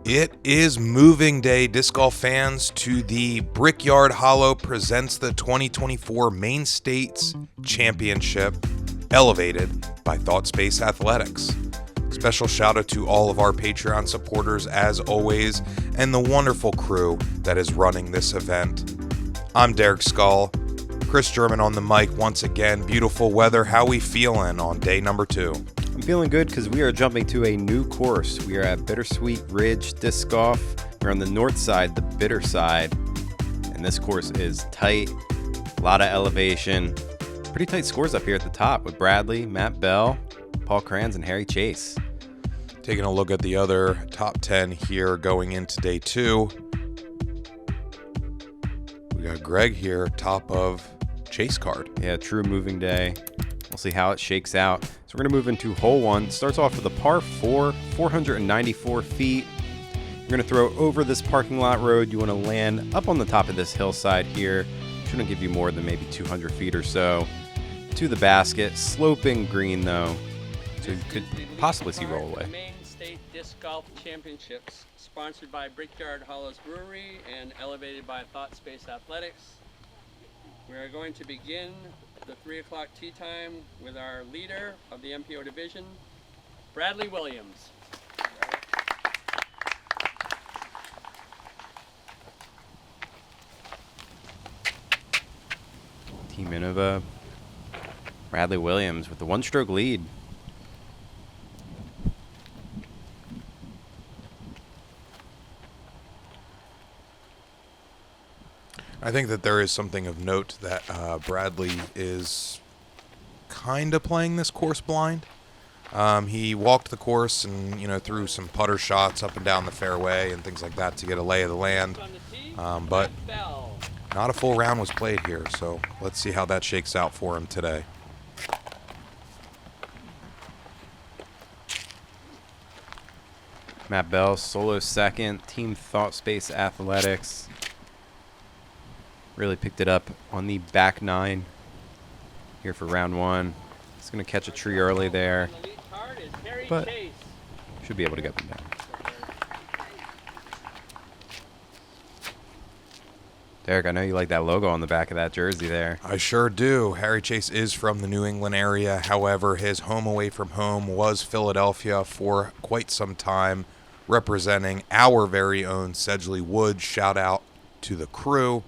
It is moving day, disc golf fans, to the Brickyard Hollow presents the 2024 Maine States Championship, elevated by Thought Space Athletics. Special shout out to all of our Patreon supporters as always, and the wonderful crew that is running this event. I'm Derek Scull, Chris German on the mic once again. Beautiful weather. How we feeling on day number 2? I'm feeling good because we are jumping to a new course. We are at Bittersweet Ridge Disc Golf. We're on the north side, the bitter side, and this course is tight, a lot of elevation. Pretty tight scores up here at the top with Bradley, Matt Bell, Paul Krans, and Harry Chace. Taking a look at the other top 10 here going into day 2. We got Greg here, top of Chace card. Yeah, true moving day. We'll see how it shakes out. So we're going to move into hole 1. Starts off with a par 4, 494 feet. You're going to throw over this parking lot road. You want to land up on the top of this hillside here. Shouldn't give you more than maybe 200 feet or so to the basket. Sloping green though, so you could possibly see roll away. Maine State Disc Golf Championships, sponsored by Brickyard Hollows Brewery and elevated by Thought Space Athletics. We are going to begin the 3 o'clock tee time with our leader of the MPO division, Bradley Williams. Team Innova, Bradley Williams with the 1-stroke lead. I think that there is something of note that Bradley is kind of playing this course blind. He walked the course and, threw some putter shots up and down the fairway and things like that to get a lay of the land. But not a full round was played here, so let's see how that shakes out for him today. Matt Bell, solo second, Team Thought Space Athletics. Really picked it up on the back 9 here for round 1. He's going to catch a tree early there, but should be able to get them down. Derek, I know you like that logo on the back of that jersey there. I sure do. Harry Chace is from the New England area. However, his home away from home was Philadelphia for quite some time, representing our very own Sedgley Woods. Shout out to the crew.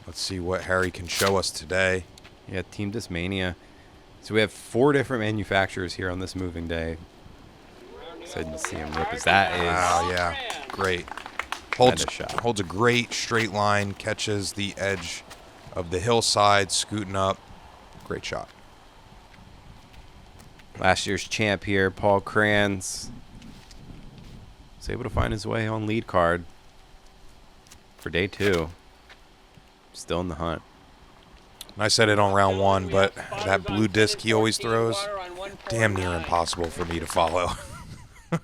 Let's see what Harry can show us today. Yeah, Team Discmania. So we have 4 different manufacturers here on this moving day. Excited to see him rip as that is. Wow, yeah, great. Holds a great straight line, catches the edge of the hillside, scooting up. Great shot. Last year's champ here, Paul Krans, was able to find his way on lead card for day 2. Still in the hunt. I said it on round 1, but that blue disc he always throws, damn near impossible for me to follow. All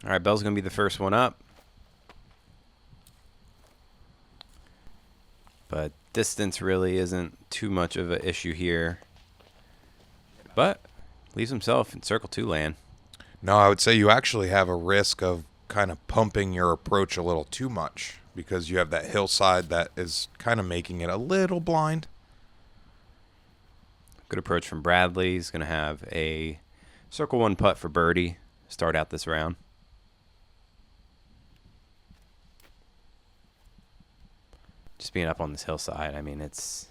right, Bell's going to be the first one up. But distance really isn't too much of an issue here. But leaves himself in circle 2 land. No, I would say you actually have a risk of kind of pumping your approach a little too much because you have that hillside that is kind of making it a little blind. Good approach from Bradley. He's going to have a circle 1 putt for birdie to start out this round. Just being up on this hillside, I mean, it's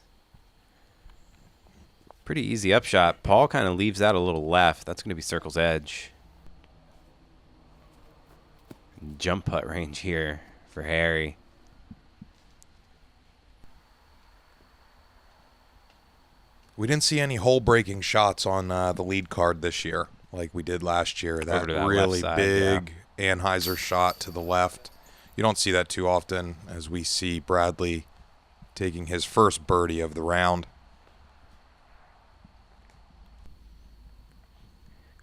pretty easy upshot. Paul kind of leaves that a little left. That's going to be circle's edge. Jump putt range here for Harry. We didn't see any hole-breaking shots on the lead card this year like we did last year. That really side, big Anheuser shot to the left. You don't see that too often as we see Bradley taking his first birdie of the round.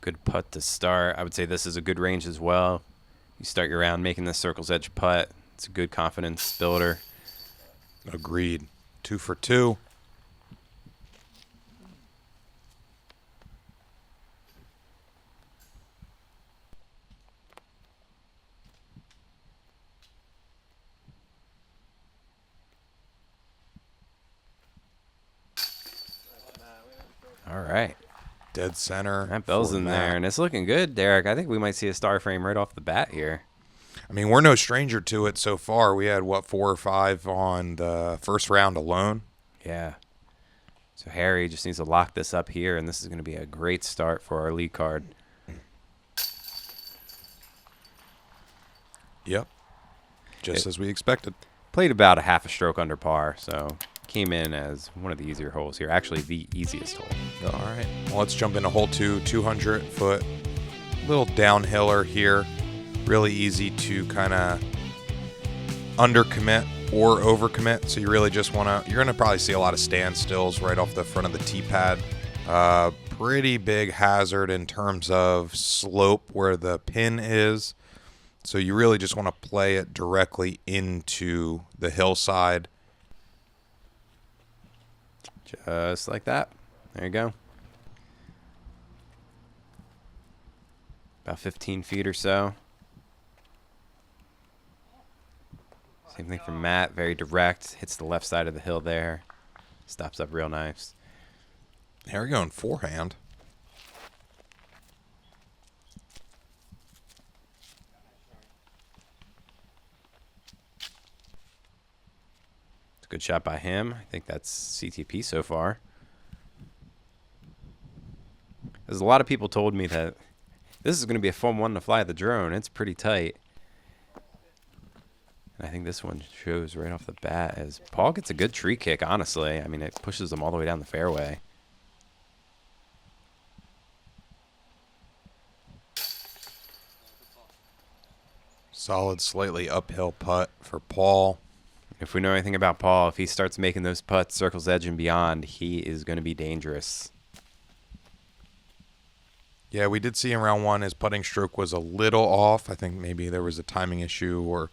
Good putt to start. I would say this is a good range as well. You start your round making this circle's edge putt. It's a good confidence builder. Agreed. 2 for 2. All right. Dead center. That bell's for in Matt. there, and it's looking good, Derek. I think we might see a star frame right off the bat here. I mean, we're no stranger to it so far. We had, 4 or 5 on the first round alone? Yeah. So Harry just needs to lock this up here, and this is going to be a great start for our lead card. Yep. Just as we expected. Played about a half a stroke under par, so came in as one of the easier holes here. Actually, the easiest hole. All right. Well, let's jump into hole 2, 200-foot. Little downhiller here. Really easy to kind of undercommit or overcommit. So you really just want to, you're going to probably see a lot of standstills right off the front of the tee pad. Pretty big hazard in terms of slope where the pin is. So you really just want to play it directly into the hillside. Just like that. There you go. About 15 feet or so. Same thing from Matt. Very direct. Hits the left side of the hill there. Stops up real nice. Here we go in forehand. It's a good shot by him. I think that's CTP so far. There's a lot of people told me that this is going to be a fun one to fly the drone. It's pretty tight. And I think this one shows right off the bat as Paul gets a good tree kick, honestly. I mean, it pushes him all the way down the fairway. Solid, slightly uphill putt for Paul. If we know anything about Paul, if he starts making those putts, circles edge and beyond, he is going to be dangerous. Yeah, we did see in round 1 his putting stroke was a little off. I think maybe there was a timing issue or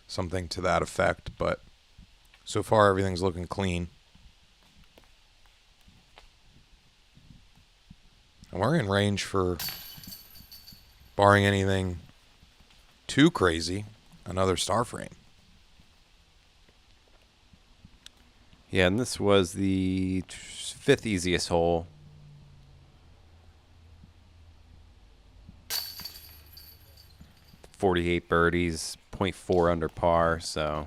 something to that effect, but so far everything's looking clean. And we're in range for, barring anything too crazy, another star frame. Yeah, and this was the 5th easiest hole. .48 birdies, .4 under par, so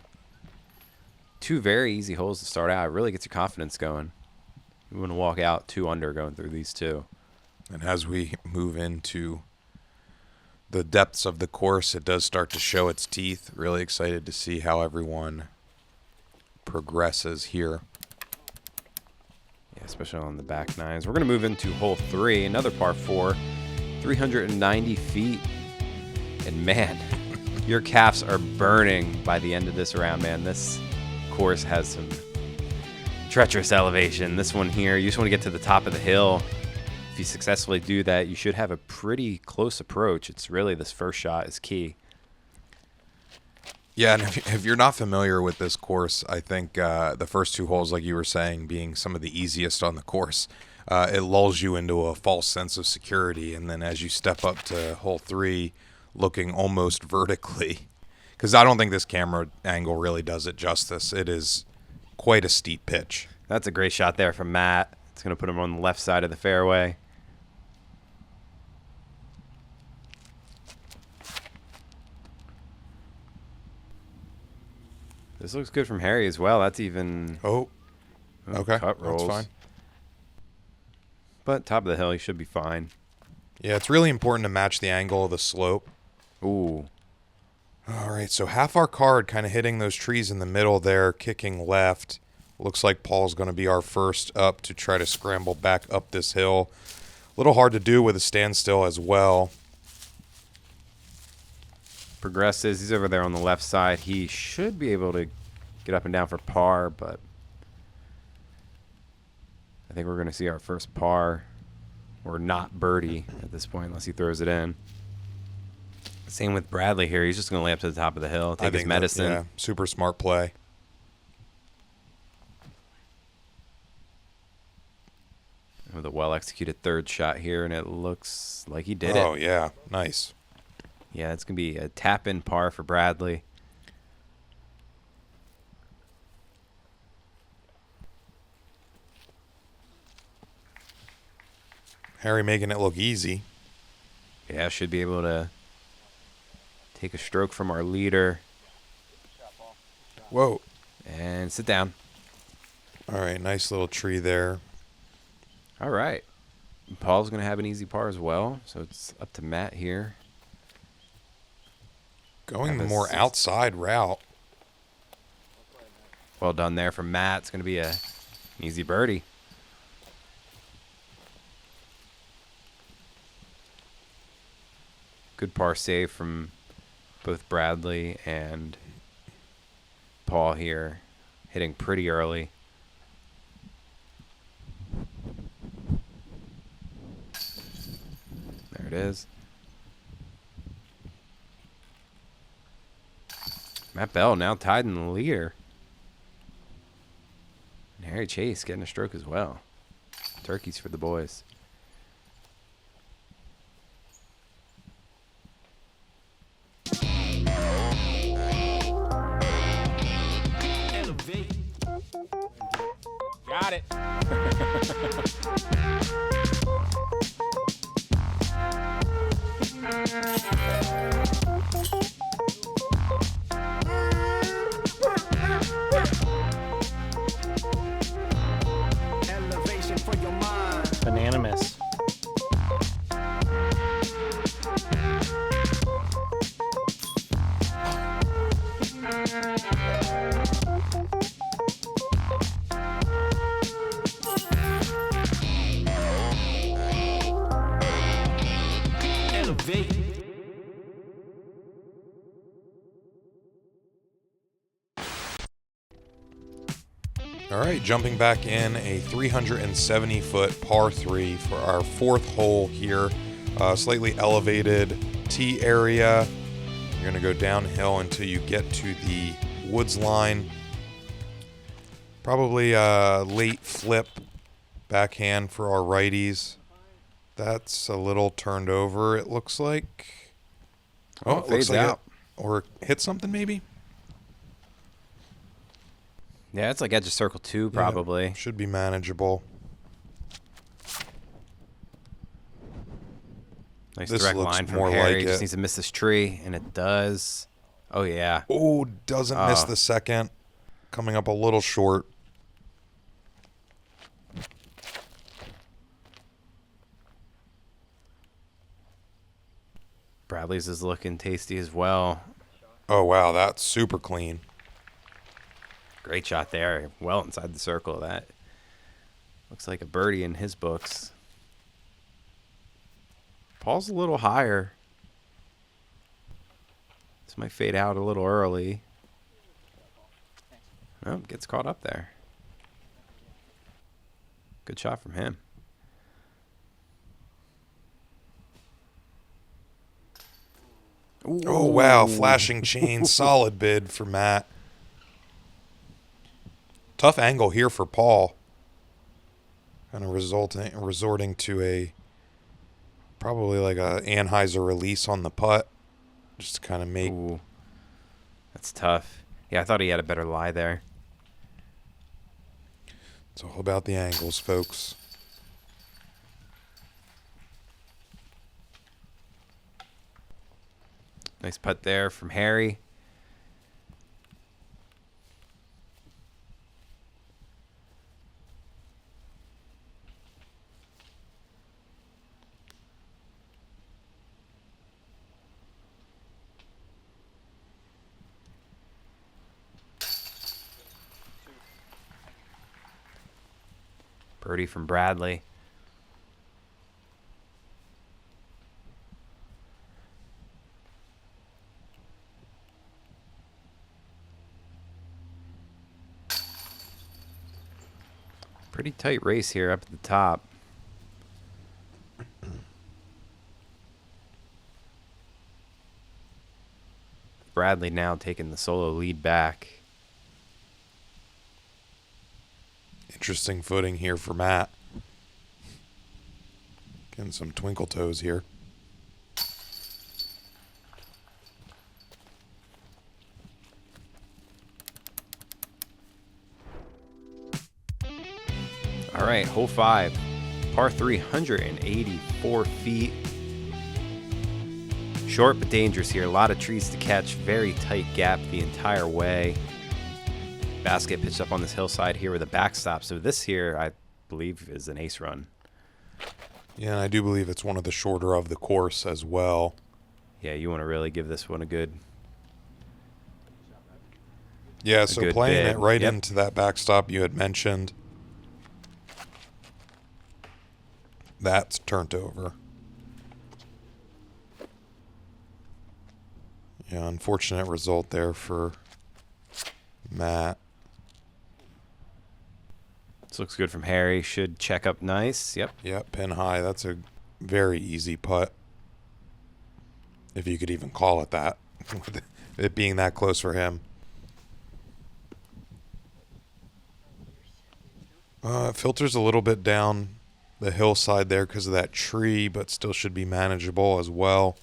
2 very easy holes to start out. It really gets your confidence going. You want to walk out 2 under going through these 2. And as we move into the depths of the course, it does start to show its teeth. Really excited to see how everyone progresses here. Yeah, especially on the back nines. We're going to move into hole 3, another par 4, 390 feet. And man, your calves are burning by the end of this round, man. This course has some treacherous elevation. This one here, you just want to get to the top of the hill. If you successfully do that, you should have a pretty close approach. It's really this first shot is key. Yeah, and if you're not familiar with this course, I think the first 2 holes, like you were saying, being some of the easiest on the course, it lulls you into a false sense of security. And then as you step up to hole 3, looking almost vertically, because I don't think this camera angle really does it justice. It is quite a steep pitch. That's a great shot there from Matt. It's going to put him on the left side of the fairway. This looks good from Harry as well. That's even... Oh, okay, cut rolls. that's fine. But top of the hill, he should be fine. Yeah, it's really important to match the angle of the slope. Ooh. All right, so half our card kind of hitting those trees in the middle there, kicking left. Looks like Paul's going to be our first up to try to scramble back up this hill. A little hard to do with a standstill as well. Progresses. He's over there on the left side. He should be able to get up and down for par, but I think we're going to see our first par or not birdie at this point unless he throws it in. Same with Bradley here. He's just going to lay up to the top of the hill, take his medicine. Yeah, super smart play. With a well-executed third shot here, and it looks like he did it. Oh, yeah. Nice. Yeah, it's going to be a tap-in par for Bradley. Harry making it look easy. Yeah, should be able to take a stroke from our leader. Whoa. And sit down. All right, nice little tree there. All right. Paul's going to have an easy par as well, so it's up to Matt here. Going the more outside route. Well done there from Matt. It's going to be an easy birdie. Good par save from both Bradley and Paul here, hitting pretty early. There it is. Matt Bell now tied in the leader. And Harry Chace getting a stroke as well. Turkeys for the boys. Got it. Elevation for your mind. Bananamous. Elevate. All right, jumping back in, a 370-foot par 3 for our fourth hole here. Slightly elevated tee area. You're going to go downhill until you get to the woods line. Probably a late flip backhand for our righties. That's a little turned over, it looks like. Oh, it fades out. Or hit something, maybe? Yeah, it's like edge of circle 2, probably. Yeah, should be manageable. Nice This direct looks line from more Harry. like Just it. needs to miss this tree, and it does. Oh, yeah. Oh, doesn't miss Oh. the second. Coming up a little short. Bradley's is looking tasty as well. Oh, wow, that's super clean. Great shot there. Well inside the circle of that. Looks like a birdie in his books. Paul's a little higher. This might fade out a little early. Oh, gets caught up there. Good shot from him. Oh, wow, flashing chain. Solid bid for Matt. Tough angle here for Paul. Kind of resorting to a probably like a Anheuser release on the putt. Just to kind of make. Ooh. That's tough. Yeah, I thought he had a better lie there. It's all about the angles, folks. Nice putt there from Harry. Birdie from Bradley. Pretty tight race here up at the top. Bradley now taking the solo lead back. Interesting footing here for Matt. Getting some twinkle toes here. All right, hole 5. Par 384 feet. Short but dangerous here. A lot of trees to catch. Very tight gap the entire way. Basket pitched up on this hillside here with a backstop. So this here, I believe, is an ace run. Yeah, and I do believe it's one of the shorter of the course as well. Yeah, you want to really give this one a good... Yeah, so playing bid. it right Yep. into that backstop you had mentioned. That's turned over. Yeah, unfortunate result there for Matt. This looks good from Harry. Should check up nice. Yep. Yep, pin high. That's a very easy putt. If you could even call it that. With it being that close for him. It filters a little bit down the hillside there because of that tree, but still should be manageable as well.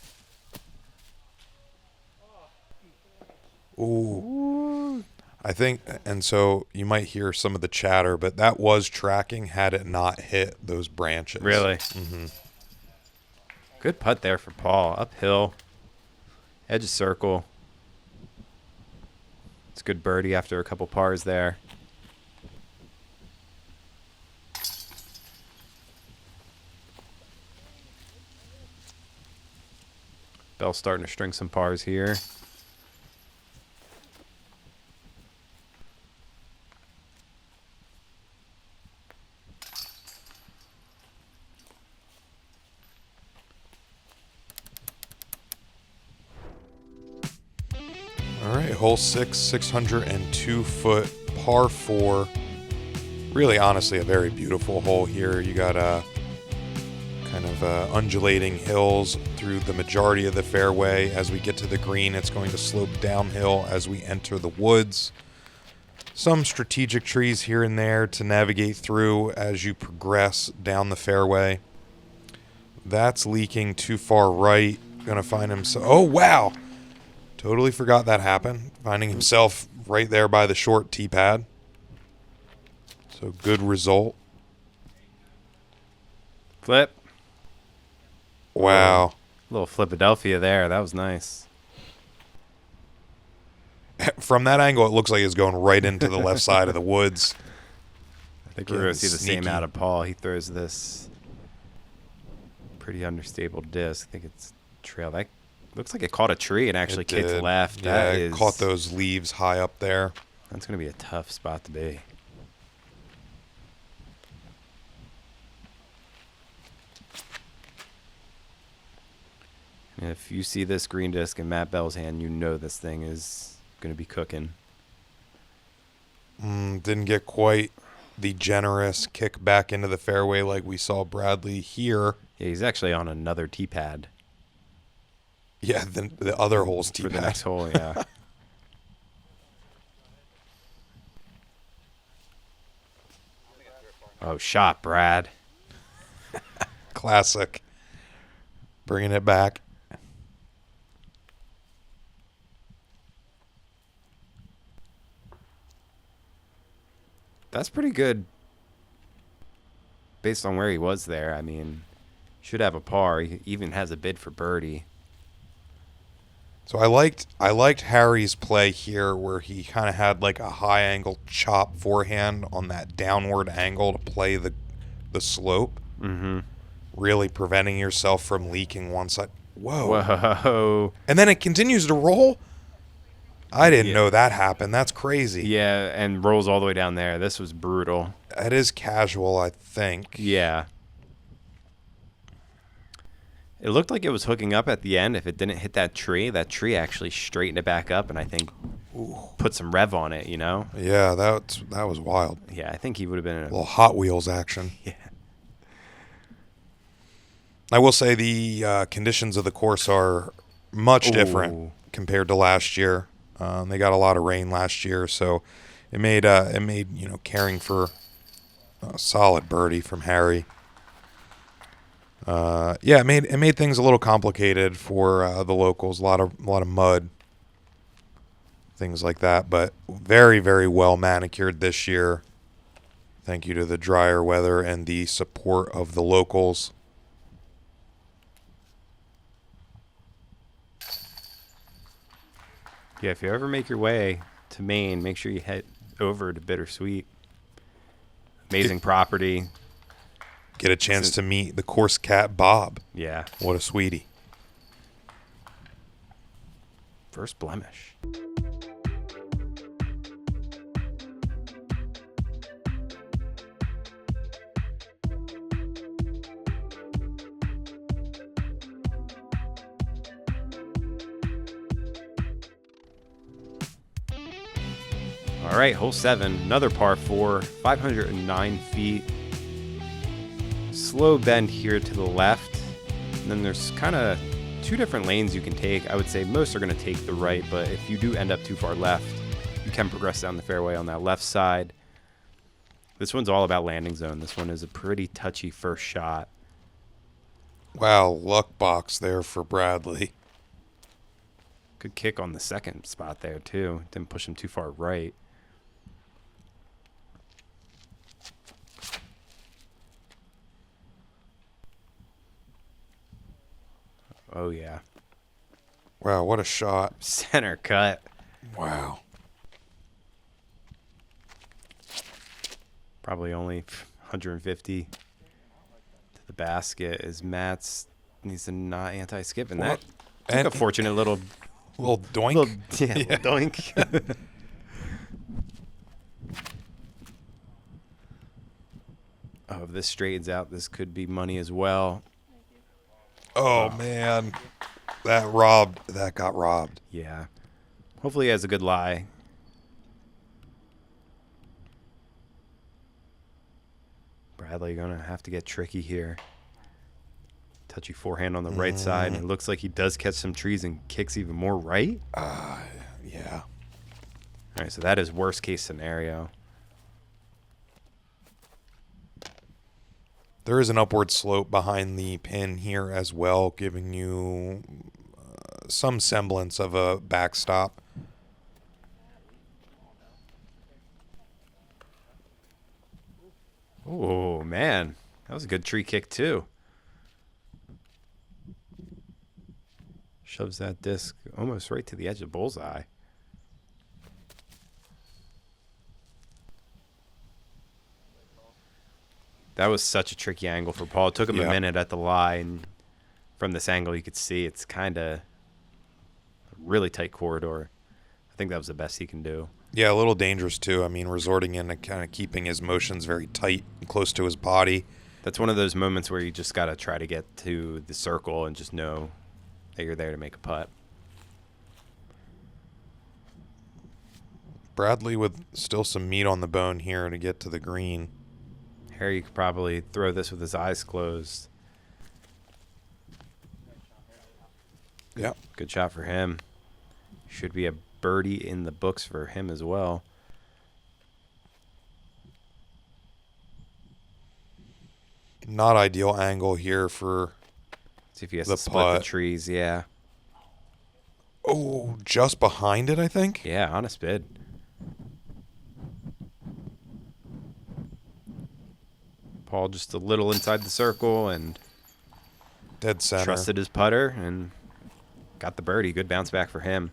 Ooh. I think, and so you might hear some of the chatter, but that was tracking had it not hit those branches. Really? Mm-hmm. Good putt there for Paul. Uphill. Edge of circle. It's a good birdie after a couple pars there. Bell's starting to string some pars here. All right, hole 6, 602-foot par 4. Really, honestly, a very beautiful hole here. You got a kind of undulating hills through the majority of the fairway. As we get to the green, it's going to slope downhill as we enter the woods. Some strategic trees here and there to navigate through as you progress down the fairway. That's leaking too far right. Gonna find himself. Oh, wow! Totally forgot that happened. Finding himself right there by the short tee pad. So good result. Flip. Wow. Little Philadelphia there. That was nice. From that angle, it looks like it's going right into the left side of the woods. I think we're going to see the same Sneaky. out of Paul. He throws this pretty understable disc. I think it's trail. That looks like it caught a tree and actually It kicked did. left. Yeah, That it is, caught those leaves high up there. That's going to be a tough spot to be. And if you see this green disc in Matt Bell's hand, you know this thing is going to be cooking. Didn't get quite the generous kick back into the fairway like we saw Bradley here. Yeah, he's actually on another tee pad Yeah, the other hole's tee for the pad. next hole. Yeah. Oh, shot, Brad. Classic. Bringing it back. That's pretty good based on where he was there. I mean, should have a par. He even has a bid for birdie. So I liked Harry's play here where he kind of had like a high angle chop forehand on that downward angle to play the slope. Mm-hmm. Really preventing yourself from leaking one side. Whoa. Whoa. And then it continues to roll? I didn't Yeah. know that happened. That's crazy. Yeah, and rolls all the way down there. This was brutal. That is casual, I think. Yeah. It looked like it was hooking up at the end. If it didn't hit that tree actually straightened it back up and I think put some rev on it, you know? Yeah, that was wild. Yeah, I think he would have been in A little Hot Wheels action. Yeah. I will say the conditions of the course are much different compared to last year. They got a lot of rain last year, so it made caring for a solid birdie from Harry. It made things a little complicated for the locals. A lot of mud, things like that. But very, very well manicured this year. I Thank you to the drier weather and the support of the locals. Yeah, if you ever make your way to Maine, make sure you head over to Bittersweet. Amazing property. Get a chance to meet the course cat, Bob. Yeah. What a sweetie. First blemish. All right, hole 7, another par 4, 509 feet. Slow bend here to the left. And then there's kind of 2 different lanes you can take. I would say most are going to take the right, but if you do end up too far left, you can progress down the fairway on that left side. This one's all about landing zone. This one is a pretty touchy first shot. Wow, luck box there for Bradley. Good kick on the second spot there, too. Didn't push him too far right. Oh, yeah. Wow, what a shot. Center cut. Wow. Probably only 150 to the basket as Matt's needs to not anti-skip. And that took a fortunate little doink. Little doink. Oh, if this straightens out, this could be money as well. Oh, man. That got robbed. Yeah. Hopefully he has a good lie. Bradley going to have to get tricky here. Touchy forehand on the right side. It looks like he does catch some trees and kicks even more right. Yeah. All right, so that is worst case scenario. There is an upward slope behind the pin here as well, giving you some semblance of a backstop. Oh, man. That was a good tree kick, too. Shoves that disc almost right to the edge of bullseye. That was such a tricky angle for Paul. It took him a minute at the lie, and from this angle you could see it's kind of a really tight corridor. I think that was the best he can do. Yeah, a little dangerous too. I mean, resorting into kind of keeping his motions very tight and close to his body. That's one of those moments where you just got to try to get to the circle and just know that you're there to make a putt. Bradley with still some meat on the bone here to get to the green. Harry could probably throw this with his eyes closed. Yeah. Good shot for him. Should be a birdie in the books for him as well. Not ideal angle here for See if he has the to split putt. the trees. Yeah. Oh, just behind it, I think. Yeah, honest bid. Paul just a little inside the circle and Dead center. trusted his putter and got the birdie. Good bounce back for him.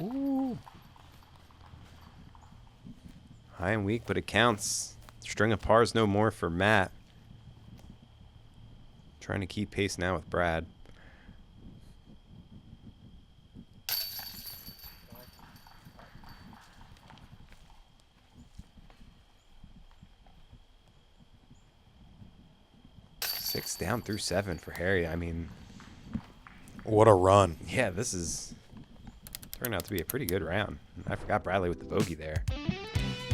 Ooh. High and weak, but it counts. String of pars no more for Matt. Trying to keep pace now with Brad. Six down through 7 for Harry. I mean, What a run. yeah, this is turned out to be a pretty good round. I forgot Bradley with the bogey there.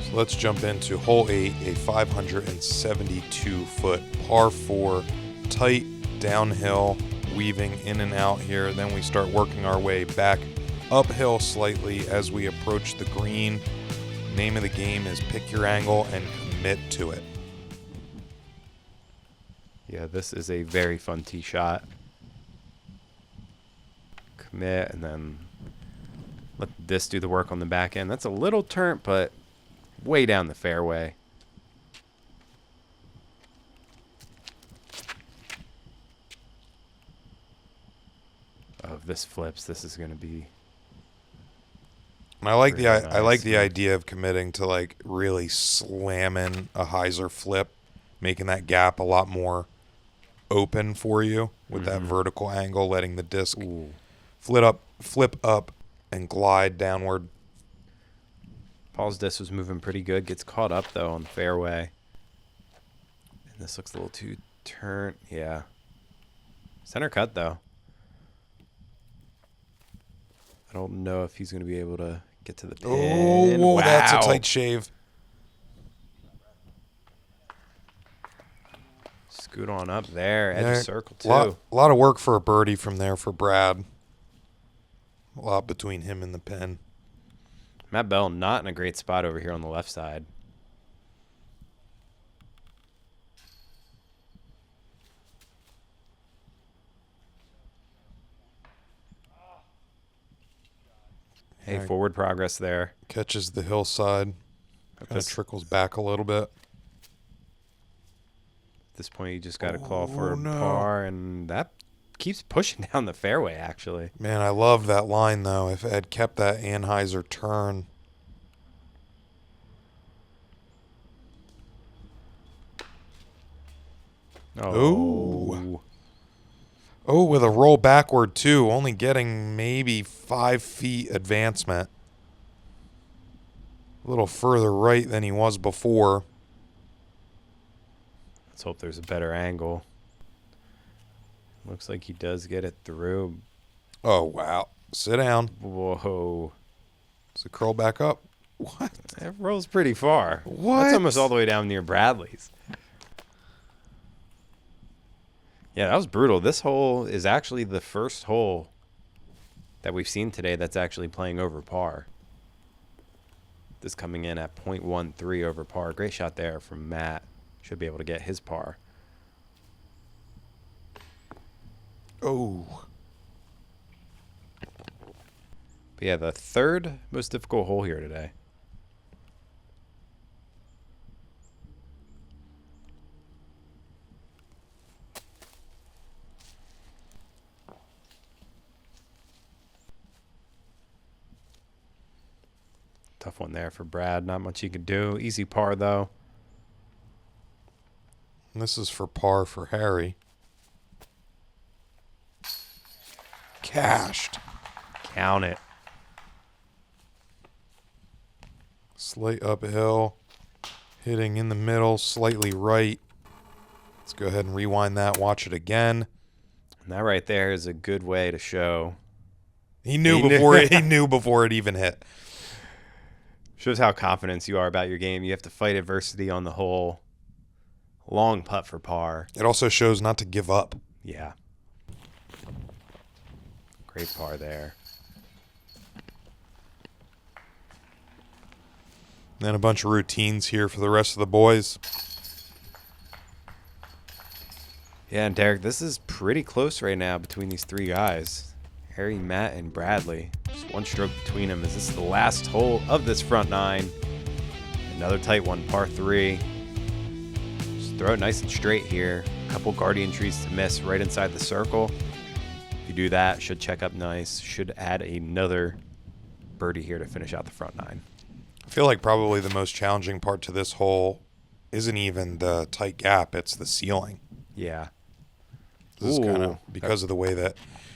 So let's jump into hole 8, a 572-foot par 4, tight downhill, weaving in and out here. Then we start working our way back uphill slightly as we approach the green. Name of the game is pick your angle and commit to it. Yeah, this is a very fun tee shot. Commit and then let this do the work on the back end. That's a little turnt, but way down the fairway. Oh, if this flips, this is going to be... And I like Really I like nice. the idea of committing to like really slamming a hyzer flip, making that gap a lot more open for you with that vertical angle, letting the disc Ooh. flip up and glide downward. Paul's disc was moving pretty good. Gets caught up, though, on the fairway. And this looks a little too turnt. Yeah. Center cut, though. I don't know if he's going to be able to get to the pin. Oh, that's a Wow. tight shave. Scoot on up there. Edge of circle, too. Lot of work for a birdie from there for Brad. A lot between him and the pin. Matt Bell not in a great spot over here on the left side. Hey, Yeah. forward progress there. Catches the hillside. Kind of this- trickles back a little bit. At this point, you just got to claw for Oh, a no. par, and that keeps pushing down the fairway, actually. Man, I love that line, though. If it had kept that Anheuser turn. Oh. Oh, with a roll backward, too. Only getting maybe 5 feet advancement. A little further right than he was before. Let's hope there's a better angle. Looks like he does get it through. Oh, wow. Sit down. Whoa. So curl back up. What? That rolls pretty far. What? That's almost all the way down near Bradley's. Yeah, that was brutal. This hole is actually the first hole that we've seen today that's actually playing over par. This coming in at .13 over par. Great shot there from Matt. Should be able to get his par. Oh. But yeah, the third most difficult hole here today. Tough one there for Brad. Not much he could do. Easy par, though. And this is for par for Harry. Cashed. Count it. Slight uphill. Hitting in the middle, slightly right. Let's go ahead and rewind that. Watch it again. And that right there is a good way to show. He knew He knew. before he knew before it even hit. Shows how confident you are about your game. You have to fight adversity on the hole. Long putt for par. It also shows not to give up. Yeah. Great par there. And then a bunch of routines here for the rest of the boys. Yeah, and Derek, this is pretty close right now between these three guys. Harry, Matt, and Bradley. Just one stroke between them. Is this the last hole of this front nine? Another tight one, par 3. Just throw it nice and straight here. A couple guardian trees to miss right inside the circle. If you do that, should check up nice. Should add another birdie here to finish out the front nine. I feel like probably the most challenging part to this hole isn't even the tight gap, it's the ceiling. Yeah. This is kind of Ooh. because of the way that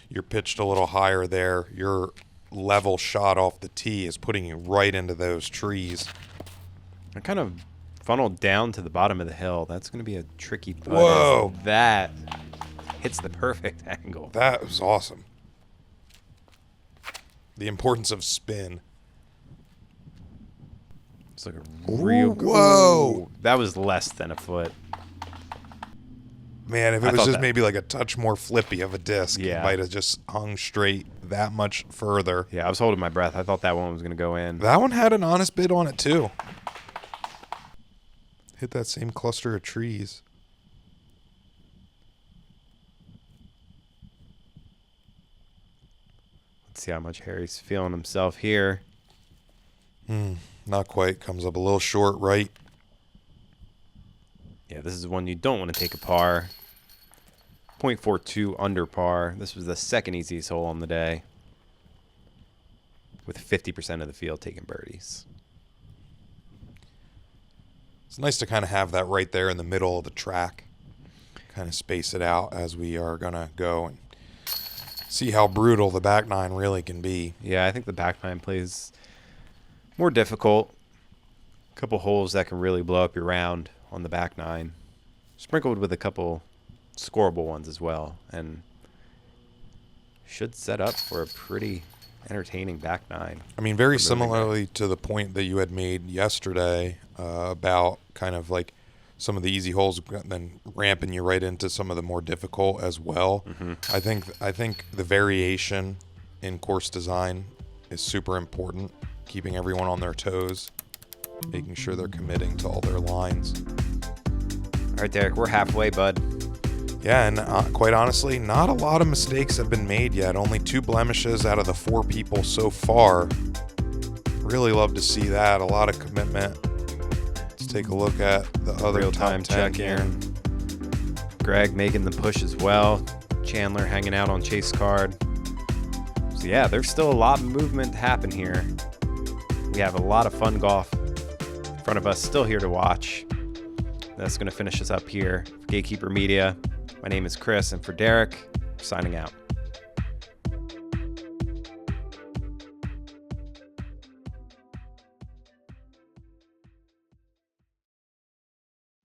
you're pitched a little higher there. Your level shot off the tee is putting you right into those trees. I kind of funneled down to the bottom of the hill. That's going to be a tricky putt. as Whoa. That hits the perfect angle. That was awesome. The importance of spin. It's like a real... Whoa. Ooh, that was less than a foot. Man, if I it was thought just that- maybe like a touch more flippy of a disc, Yeah. it might have just hung straight that much further. Yeah, I was holding my breath. I thought that one was going to go in. That one had an honest bid on it, too. Hit that same cluster of trees. Let's see how much Harry's feeling himself here. Not quite. Comes up a little short, right? Yeah, this is one you don't want to take a par. 0.42 under par. This was the second easiest hole on the day, with 50% of the field taking birdies. It's nice to kind of have that right there in the middle of the track. Kind of space it out as we are going to go and see how brutal the back nine really can be. Yeah, I think the back nine plays more difficult. A couple holes that can really blow up your round on the back nine, sprinkled with a couple scoreable ones as well, and should set up for a pretty entertaining back nine. I mean, very similarly to the point that you had made yesterday about kind of like some of the easy holes, then ramping you right into some of the more difficult as well. I think the variation in course design is super important, keeping everyone on their toes, making sure they're committing to all their lines. All right, Derek, we're halfway, bud. Yeah, and quite honestly, not a lot of mistakes have been made yet. Only 2 blemishes out of the 4 people so far. Really love to see that. A lot of commitment. Let's take a look at the other Real-time top 10 check here. here. Greg making the push as well. Chandler hanging out on Chace card. So yeah, there's still a lot of movement to happen here. We have a lot of fun golf in front of us still here to watch. That's going to finish us up here. Gatekeeper Media. My name is Chris, and for Derek, signing out.